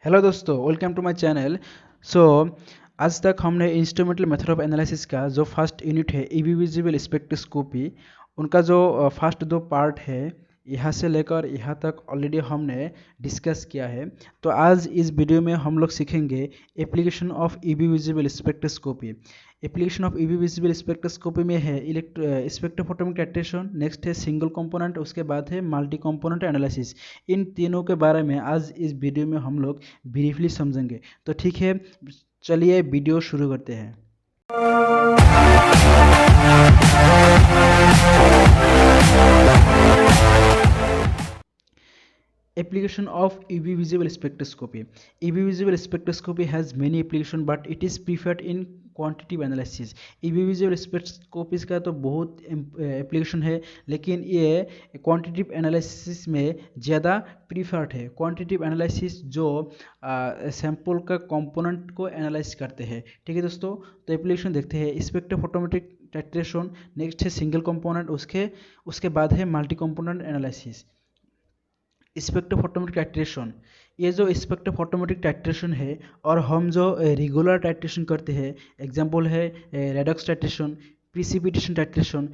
Hello दोस्तों, welcome to my channel. सो आज तक हमने इंस्ट्रूमेंटल मेथड ऑफ एनालिसिस का जो फर्स्ट यूनिट है इविजिबल स्पेक्ट्रोस्कोपी, उनका जो फर्स्ट दो पार्ट है यहाँ से लेकर यहाँ तक ऑलरेडी हमने डिस्कस किया है। तो आज इस वीडियो में हम लोग सीखेंगे application of UV visible spectroscopy. Application of UV visible spectroscopy में है स्पेक्ट्रोफोटोमेट्रिक टाइट्रेशन, नेक्स्ट है सिंगल कंपोनेंट, उसके बाद है मल्टी कंपोनेंट एनालिसिस। इन तीनों के बारे में आज इस वीडियो में हम लोग ब्रीफली समझेंगे। तो ठीक है, चलिए वीडियो शुरू करते हैं। Application of UV visible spectroscopy. UV visible spectroscopy has many applications, but it is preferred in quantitative analysis. UV visible spectroscopy का तो बहुत एप्लीकेशन है, लेकिन ये क्वांटिटेटिव एनालिसिस में ज़्यादा प्रीफर्ड है। क्वांटिटेटिव एनालिसिस जो सैंपल का कंपोनेंट को एनालाइज करते हैं। ठीक है दोस्तों, तो एप्लीकेशन देखते हैं। स्पेक्ट्रोफोटोमेट्रिक टाइट्रेशन, नेक्स्ट है सिंगल कंपोनेंट, उसके बाद है multi component analysis. Spectrophotometric titration, ये जो स्पेक्ट्रोफोटोमेट्रिक टाइट्रेशन है और हम जो रेगुलर टाइट्रेशन करते हैं, एग्जांपल है रेडॉक्स टाइट्रेशन, प्रिसिपिटेशन टाइट्रेशन।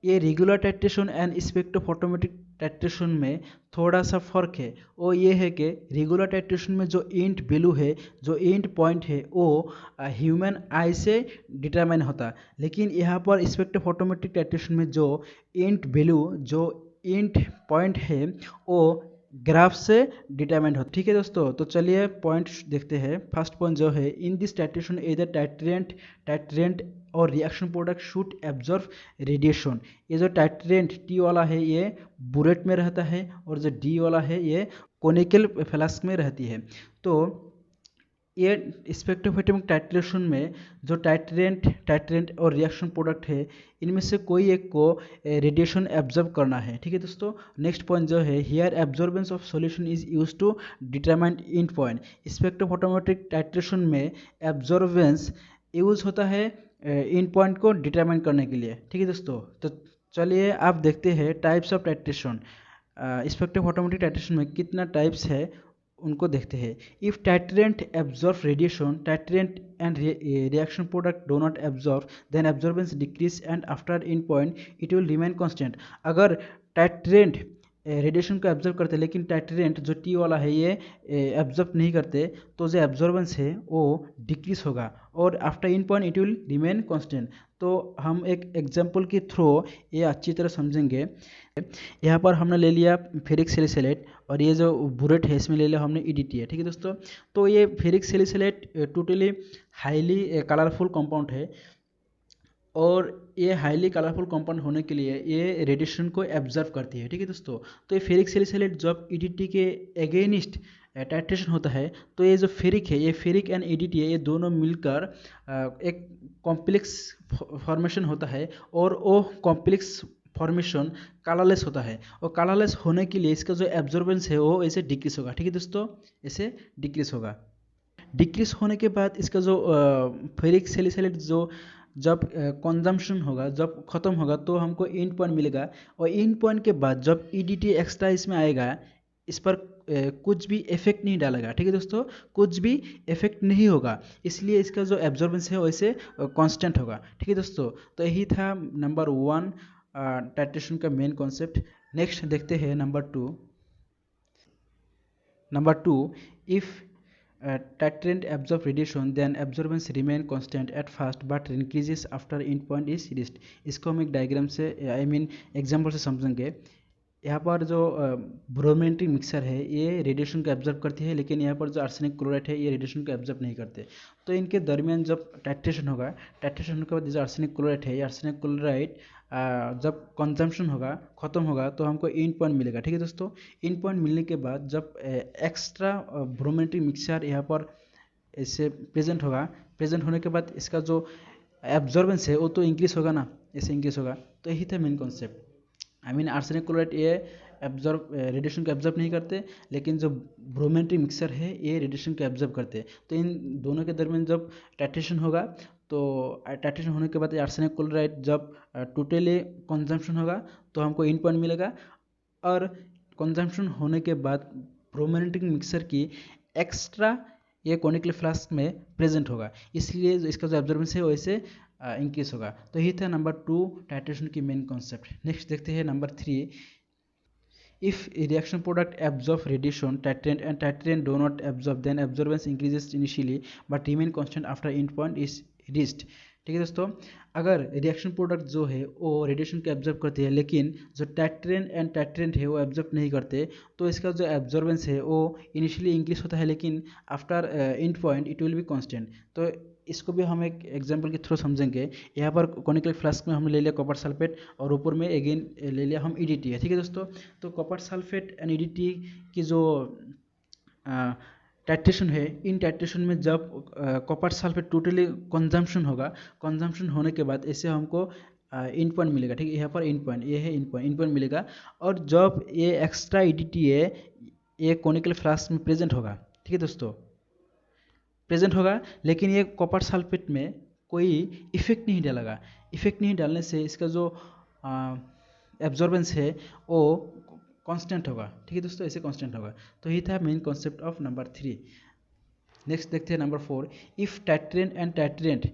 ये regular titration and spectrophotometric titration में थोड़ा सा फर्क है। वो ये है कि रेगुलर टाइट्रेशन में जो इंट वैल्यू है, जो इंट पॉइंट है, वो ह्यूमन आई से डिटरमाइन होता है, लेकिन यहाँ पर स्पेक्ट्रोफोटोमेट्रिक टाइट्रेशन में जो इंट वैल्यू, जो इंट पॉइंट है, वो ग्राफ से डिटरमाइन होता है। ठीक है दोस्तों, तो चलिए पॉइंट देखते हैं। फर्स्ट पॉइंट जो है, इन दिस टाइट्रेशन इधर टाइट्रेंट और reaction product should absorb radiation. ये जो टाइट्रेंट टी वाला है ये बुलेट में रहता है, और जो डी वाला है ये कोनिकल फ्लास्क में रहती है। तो ये स्पेक्ट्रोफोटोमेट्रिक टाइट्रेशन में जो टाइट्रेंट और रिएक्शन प्रोडक्ट है, इनमें से कोई एक को रेडिएशन एब्जॉर्ब करना है। ठीक है दोस्तों, नेक्स्ट पॉइंट जो है, here absorbance of solution is use to determine end point. Spectrophotometric titration में एब्जॉर्बेंस यूज होता है इंट पॉइंट को डिटरमाइन करने के लिए। ठीक है दोस्तों, तो चलिए आप देखते हैं types of titration. Spectrophotometric titration में कितना टाइप्स है उनको देखते हैं। If titrant absorb radiation, titrant and reaction product do not absorb, then absorbance decrease and after end point it will remain constant. अगर टाइट्रेंट रेडिएशन को एब्जॉर्ब करते हैं, लेकिन टाइट्रेंट जो टी वाला है ये एब्जॉर्ब नहीं करते, तो जो एब्जॉर्बेंस है वो डिक्रीज होगा, और after end point it will remain constant. तो हम एक एग्जांपल के थ्रू ये अच्छी तरह समझेंगे। यहाँ पर हमने ले लिया फेरिक सैलिसाइलेट, और ये जो बुलेट है इसमें ले लिया हमने ईडीटी है। ठीक है दोस्तों, तो ये ferric salicylate totally highly colourful compound है, और ये हाईली कलरफुल कंपाउंड होने के लिए ये रेडिएशन को एब्जर्व करती है। ठीक है दोस्तों, तो ये फेरिक सैलिसाइलेट जब ईडीटी के अगेनिस्ट टाइट्रेशन होता है, तो ये जो फेरिक है, ये फेरिक एंड ईडीटी है, ये दोनों मिलकर एक कॉम्प्लेक्स फॉर्मेशन होता है, और वो कॉम्प्लेक्स फॉर्मेशन कलरलेस होता है, और कलरलेस होने के लिए इसका जो एब्जॉर्बेंस है वो ऐसे डिक्रीज होगा। ठीक है दोस्तों, ऐसे डिक्रीज होगा। डिक्रीज होने के बाद इसका जो फेरिक सैलिसाइलेट जो जब कंजम्पशन होगा, जब ख़त्म होगा, तो हमको इन पॉइंट मिलेगा, और इन पॉइंट के बाद जब ईडीटी एक्स्ट्रा इसमें आएगा, इस पर कुछ भी इफेक्ट नहीं डालेगा। ठीक है दोस्तों, कुछ भी इफेक्ट नहीं होगा, इसलिए इसका जो एब्जॉर्बेंस है वैसे कांस्टेंट होगा। ठीक है दोस्तों, तो यही था नंबर 1 टाइट्रेशन का मेन कॉन्सेप्ट। नेक्स्ट देखते हैं number two, if titrant absorb radiation, then absorbance remain constant at first but increases after end point is reached। इसको हम एक डायग्राम से एग्जाम्पल से समझेंगे। यहाँ पर जो ब्रोमेंट्रिक मिक्सर है ये रेडिएशन को एब्जॉर्ब करती है, लेकिन यहाँ पर जो आर्सेनिक क्लोराइड है ये रेडिएशन को एब्जॉर्ब नहीं करते। तो इनके दरमियान जब टाइट्रेशन होगा, टाइट्रेशन होने के बाद जो आर्सेनिक क्लोराइड है, ये आर्सेनिक क्लोराइड जब कंजम्पशन होगा, ख़त्म होगा, तो हमको इन पॉइंट मिलेगा। ठीक है दोस्तों, इन पॉइंट मिलने के बाद जब एक्स्ट्रा ब्रोमेंट्रिक मिक्सचर यहाँ पर ऐसे प्रेजेंट होगा, प्रेजेंट होने के बाद इसका जो एब्जॉर्बेंस है वो तो इंक्रीज होगा ना, ऐसे इंक्रीज होगा। तो यही था मेन कॉन्सेप्ट। आर्सेनिक क्लोराइड ये एब्जॉर्ब रेडिएशन को एब्जॉर्ब नहीं करते, लेकिन जो ब्रोमेंट्रिक मिक्सर है ये रेडिएशन को एब्जॉर्ब करते हैं। तो इन दोनों के दरमियान जब टाइट्रेशन होगा, तो टाइट्रेशन होने के बाद आर्सेनिक क्लोराइड जब टोटली कंजम्पशन होगा, तो हमको इन पॉइंट मिलेगा, और कंजम्पशन होने के बाद ब्रोमेंट्रिक मिक्सर की एक्स्ट्रा ये कॉनिकल फ्लास्क में प्रेजेंट होगा, इसलिए इसका जो एब्जॉर्बेंस है वो ऐसे इंक्रीज होगा। तो यही था नंबर 2 टाइट्रेशन की मेन कॉन्सेप्ट। नेक्स्ट देखते हैं number 3। If a reaction product absorb radiation, titrant and titrant do not absorb, then absorbance increases initially but remain constant after end point is reached। ठीक है दोस्तों, अगर रिएक्शन प्रोडक्ट जो है वो रेडिएशन को एब्जॉर्ब करती है लेकिन जो टाइट्रेंट एंड टाइट्रेंट है वो एब्जॉर्ब नहीं करते, तो इसका जो एब्जॉर्बेंस है वो इनिशियली इंक्रीज होता है लेकिन after and point it will be constant. तो इसको भी हम एक एग्जांपल के थ्रू समझेंगे। यहाँ पर कॉनिकल फ्लास्क में हमने ले लिया कॉपर सल्फेट और ऊपर में अगेन ले लिया हम ईडीटी है। ठीक है दोस्तों, तो कॉपर सल्फेट एंड ईडीटी की जो टाइट्रेशन है, इन टाइट्रेशन में जब कॉपर सल्फेट टोटली कंजम्पशन होगा, कंजम्पशन होने के बाद ऐसे हमको इन पॉइंट मिलेगा। ठीक है, यहाँ पर इन पॉइंट, ये है इन पॉइंट मिलेगा। और जब ये एक्स्ट्रा ईडीटी है ये कॉनिकल फ्लास्क में प्रेजेंट होगा। ठीक है दोस्तों, प्रेजेंट होगा लेकिन ये कॉपर सल्फेट में कोई इफेक्ट नहीं डालेगा। इफेक्ट नहीं डालने से इसका जो एब्जॉर्बेंस है वो कांस्टेंट होगा। ठीक है दोस्तों, ऐसे कांस्टेंट होगा। तो यही था main concept of number 3। Next देखते हैं number 4। If titrant and titrant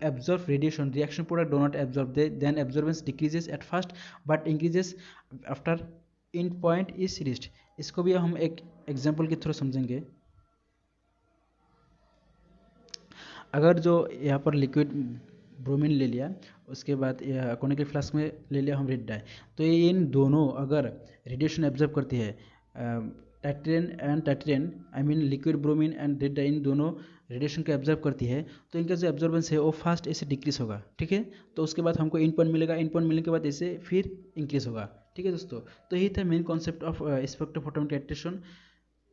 absorb radiation, reaction product do not absorb, then absorbance decreases at first but increases after end point is reached। इसको भी हम एक एग्जांपल के थ्रू समझेंगे। अगर जो यहाँ पर लिक्विड ब्रोमीन ले लिया, उसके बाद कॉनिकल फ्लास्क में ले लिया हम रेड डाई, तो ये इन दोनों अगर रेडिएशन एब्जॉर्ब करती है, titrant and titrant I mean liquid bromine and red dye इन दोनों रेडिएशन को एब्जॉर्ब करती है, तो इनका जो एब्जॉर्बेंस है वो फास्ट ऐसे डिक्रीज होगा। ठीक है, तो उसके बाद हमको इन पॉइंट मिलेगा, इन पॉइंट मिलने के बाद ऐसे फिर इंक्रीज होगा। ठीक है दोस्तों, तो यही था main concept of spectrophotometric titration.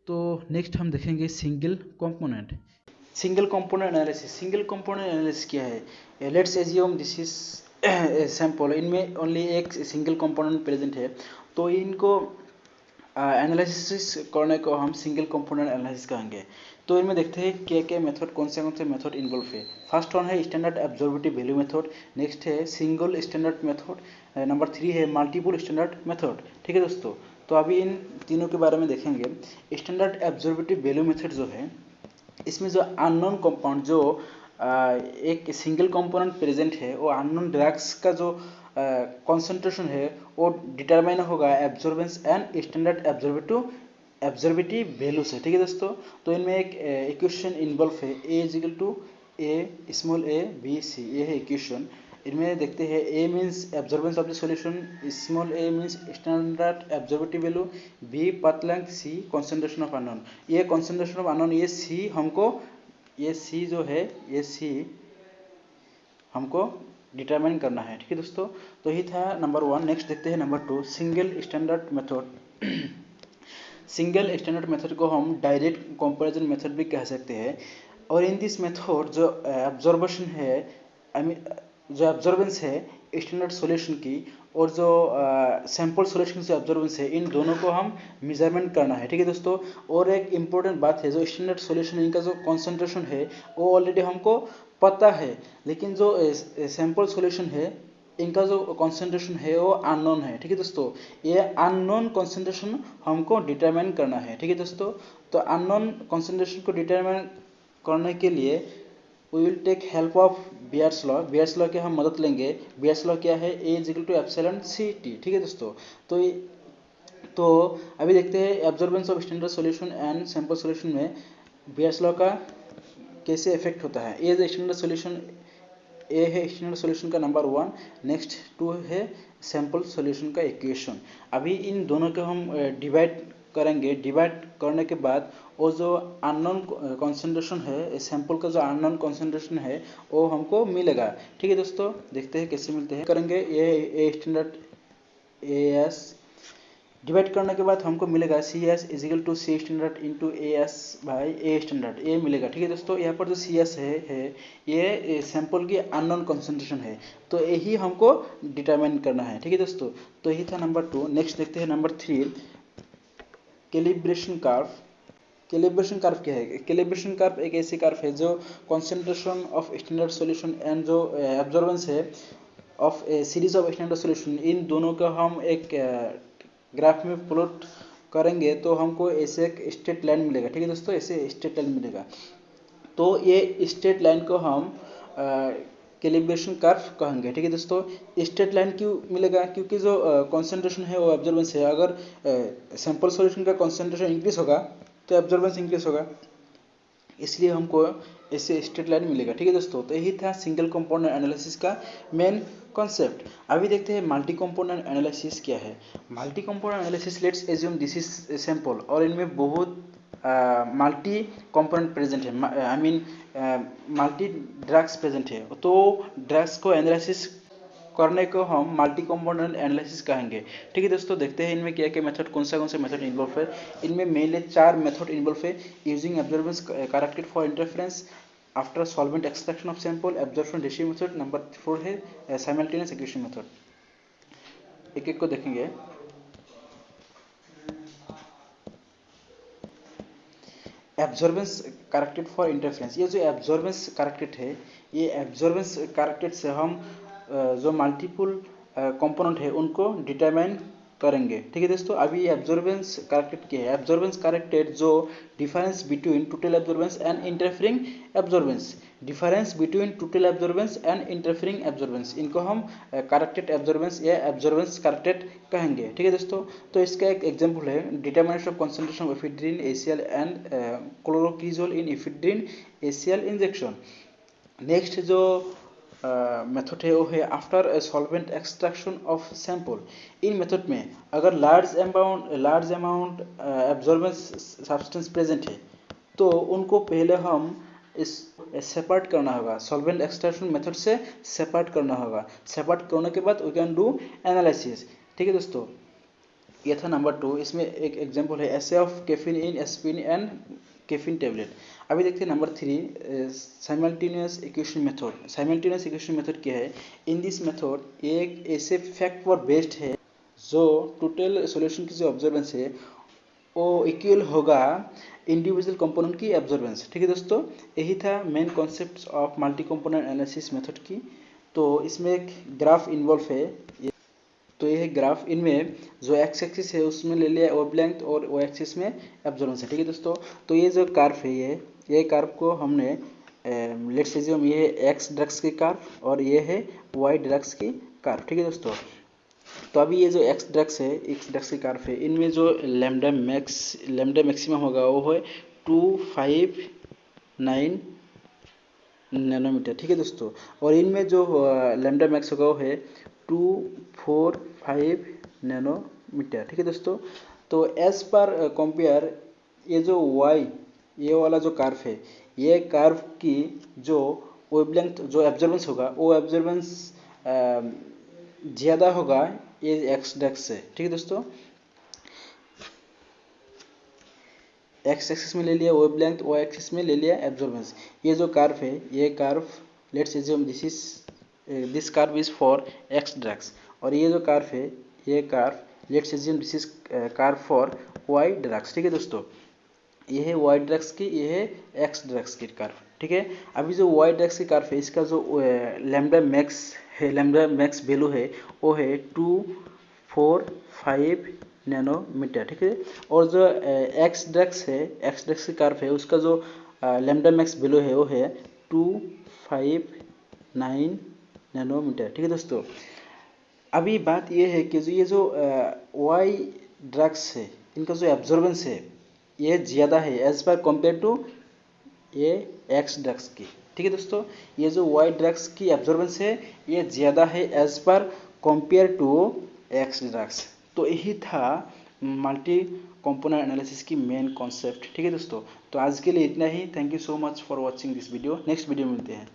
तो नेक्स्ट हम देखेंगे single component. Single component analysis. Single component analysis क्या है? Let's assume this is sample, इनमें ओनली एक सिंगल कंपोनेंट प्रेजेंट है, तो इनको एनालिसिस करने को हम सिंगल कंपोनेंट एनालिसिस कहेंगे। तो इनमें देखते हैं क्या मेथड, कौन से मेथड इन्वॉल्व है। फर्स्ट वन है standard absorptive value method, next है सिंगल स्टैंडर्ड मेथड, नंबर 3 है मल्टीपल स्टैंडर्ड मेथड। ठीक है दोस्तों, तो अभी इन तीनों के बारे में देखेंगे। स्टैंडर्ड एब्जॉर्बिटिव वैल्यू मेथड जो है, इसमें जो अननोन कंपाउंड जो एक सिंगल कंपोनेंट प्रेजेंट है, वो अननोन ड्रग्स का जो कॉन्सेंट्रेशन है वो डिटरमाइन होगा absorbance and standard absorptive value से। ठीक है दोस्तों, तो इनमें एक इक्वेशन इन्वॉल्व है, A is equal to a small a b c, ये है इक्वेशन। इनमें देखते हैं A means absorbance of the solution, small a means standard absorptive value, b path length, c concentration of unknown. ये concentration of unknown, ये c हमको, ये सी जो है, ये सी हमको डिटरमाइन करना है। ठीक है दोस्तों, तो यही था नंबर 1। नेक्स्ट देखते हैं number 2, single standard method. Single standard method को हम डायरेक्ट कंपैरिजन मेथड भी कह सकते हैं। और इन दिस मेथड जो एब्जॉर्बेशन है, आई मीन जो एब्जॉर्बेंस है स्टैंडर्ड सॉल्यूशन की और जो सैंपल सॉल्यूशन से एब्जॉर्बेंस है, इन दोनों को हम मेजरमेंट करना है। ठीक है दोस्तों, और एक इम्पोर्टेंट बात है, जो स्टैंडर्ड सॉल्यूशन इनका जो कॉन्सेंट्रेशन है वो ऑलरेडी हमको पता है, लेकिन जो सैंपल सॉल्यूशन है इनका जो कॉन्सेंट्रेशन है वो अननोन है। ठीक है दोस्तों, ये अननोन कॉन्सेंट्रेशन हमको डिटरमाइन करना है। ठीक है दोस्तों, तो अननोन कॉन्सेंट्रेशन को डिटरमाइन करने के लिए we will take help of Beer's law. Beer's law की हम मदद लेंगे। बियर्स लॉ क्या है? A is equal to epsilon c t. ठीक है दोस्तों, तो अभी देखते हैं absorbance of standard solution and sample solution में बियर्स लॉ का कैसे इफेक्ट होता है। ए स्टैंडर्ड सॉल्यूशन, ए है स्टैंडर्ड सॉल्यूशन का नंबर 1, नेक्स्ट 2 है सैंपल सॉल्यूशन का इक्वेशन। अभी इन दोनों को हम डिवाइड करेंगे। डिवाइड करने के बाद वो जो अननोन कॉन्सेंट्रेशन है, सैंपल का जो अननोन कॉन्सेंट्रेशन है वो हमको मिलेगा। ठीक है दोस्तों, देखते हैं कैसे मिलते हैं। करेंगे A standard A S, divide करने के बाद हमको मिलेगा C S is equal to C standard into A S by A standard, ये मिलेगा। ठीक है दोस्तों, यहाँ पर जो सी एस है ये सैंपल की अननोन कॉन्सेंट्रेशन है, तो यही हमको डिटरमाइन करना है। ठीक है दोस्तों, तो यही था नंबर 2। नेक्स्ट देखते हैं number 3, calibration curve. Calibration curve क्या है? कैलिब्रेशन कर्व एक ऐसी कर्व है जो concentration of standard solution and जो एब्जॉर्बेंस है of a series of standard solution, इन दोनों का हम एक ग्राफ में प्लॉट करेंगे तो हमको ऐसे एक स्ट्रेट लाइन मिलेगा। ठीक है दोस्तों, ऐसे स्ट्रेट लाइन मिलेगा। तो ये स्ट्रेट लाइन को हम कैलिब्रेशन कर्व कहेंगे। ठीक है दोस्तों, स्ट्रेट लाइन क्यों मिलेगा? क्योंकि जो कॉन्सेंट्रेशन है वो ऑब्जर्वेंस है। अगर सैंपल सॉल्यूशन का कॉन्सेंट्रेशन इंक्रीज होगा तो ऑब्जर्वेंस इंक्रीज होगा, इसलिए हमको ऐसे स्ट्रेट लाइन मिलेगा। ठीक है दोस्तों, तो यही था सिंगल कंपोनेंट एनालिसिस का मेन कॉन्सेप्ट। अभी देखते हैं मल्टी कंपोनेंट एनालिसिस क्या है। Multi component analysis, let's assume this is sample और इनमें बहुत मल्टी कंपोनेंट प्रेजेंट है, I mean multi drugs present है। तो ड्रग्स को एनालिसिस करने को हम मल्टी कंपोनेंट एनालिसिस कहेंगे। ठीक है दोस्तों, देखते हैं इनमें क्या क्या मेथड, कौन से मेथड इन्वॉल्व है। इनमें मेनली 4 मेथड इन्वॉल्व है। Using observance corrected for interference, after solvent extraction of sample, absorption ratio method, number 4 है साइमल्टेनियस एक्वेशन मेथड। एक एक को देखेंगे। एब्जॉर्बेंस करेक्टेड फॉर इंटरफेरेंस, ये जो एब्जॉर्बेंस करेक्टेड है, ये एब्जॉर्बेंस करेक्टेड से हम जो मल्टीपल कंपोनेंट है उनको डिटरमाइन करेंगे। ठीक है दोस्तों, अभी एब्जॉर्बेंस करेक्टेड क्या है? एब्जॉर्बेंस करेक्टेड जो difference between total absorbance and interfering absorbance, difference between total absorbance and interfering absorbance, इनको हम करेक्टेड एब्जॉर्बेंस या एब्जॉर्बेंस करेक्टेड कहेंगे। ठीक है दोस्तों, तो इसका एक एग्जांपल है determination of concentration of ephedrine HCl and chloroquinol in ephedrine HCl injection. Next जो मेथड है वो है after solvent extraction of sample. इन मेथड में अगर large amount absorbance substance present है तो उनको पहले हम इस सेपरेट करना होगा, सॉल्वेंट एक्सट्रैक्शन मेथड से सेपरेट करना होगा। सेपरेट करने के बाद वी कैन डू एनालिसिस। ठीक है दोस्तों, ये था नंबर 2। इसमें एक एग्जांपल है assay of caffeine in aspirin and caffeine tablet. अभी देखते हैं number 3 simultaneous equation method. Simultaneous equation method क्या है? इन दिस मेथड एक ऐसे फैक्ट पर बेस्ड है जो टोटल सॉल्यूशन की जो ऑब्जर्वेंस है वो इक्वल होगा इंडिविजुअल कंपोनेंट की ऑब्जर्वेंस। ठीक है दोस्तों, यही था main concept of multi component analysis method की। तो इसमें एक ग्राफ इन्वॉल्व है। तो ये है ग्राफ, इनमें जो एक्स एक्सिस है उसमें ले लिया वेवलेंथ और ओ एक्सिस में एब्जॉर्बेंस है। ठीक है दोस्तों, तो ये जो कर्व है ये कर्व को हमने लेट्स अज्यूम ये है एक्स ड्रग्स की कर्व और ये है वाई ड्रग्स की कर्व। ठीक है दोस्तों, तो अभी ये जो एक्स ड्रग्स की कर्व है, इनमें जो लैम्डा मैक्सिमम होगा वो है 259 नैनोमीटर। ठीक है दोस्तों, और इनमें जो लैम्डा मैक्स होगा वो है 245 नैनोमीटर। ठीक है दोस्तों, तो एज पर कंपेयर ये जो वाई ये वाला जो कर्व है, ये कर्व की जो वेवलेंथ जो एब्जॉर्बेंस होगा वो एब्जॉर्बेंस ज़्यादा होगा ये एक्स ड्रग्स से। ठीक है दोस्तों, एक्स एक्सिस में ले लिया वेवलेंथ, वाई एक्सिस में ले लिया एब्जॉर्बेंस। ये जो कर्व है ये curve let's assume this curve is for X drugs, और ये जो कर्व है ये curve let's assume this is curve for Y drugs. ठीक है दोस्तों, ये है वाई ड्रग्स की, ये है एक्स ड्रग्स की कर्व। ठीक है, अभी जो वाई ड्रग्स की कर्व है इसका जो लैम्डा मैक्स वैल्यू है वो है 245 नैनोमीटर। ठीक है, और जो एक्स ड्रग्स की कर्व है उसका जो लैम्डा मैक्स वैल्यू है वो है 259 नैनोमीटर। ठीक है दोस्तों, अभी बात ये है कि जो ये जो वाई ड्रग्स है इनका जो एब्जॉर्बेंस है ये ज़्यादा है एज पर कंपेयर टू ये एक्स ड्रग्स की। ठीक है दोस्तों, ये जो वाई ड्रग्स की एब्जॉर्बेंस है ये ज़्यादा है as per compare to x drugs. तो यही था मल्टी कंपोनेंट एनालिसिस की मेन कॉन्सेप्ट। ठीक है दोस्तों, तो आज के लिए इतना ही। Thank you so much for watching this video. Next video मिलते हैं।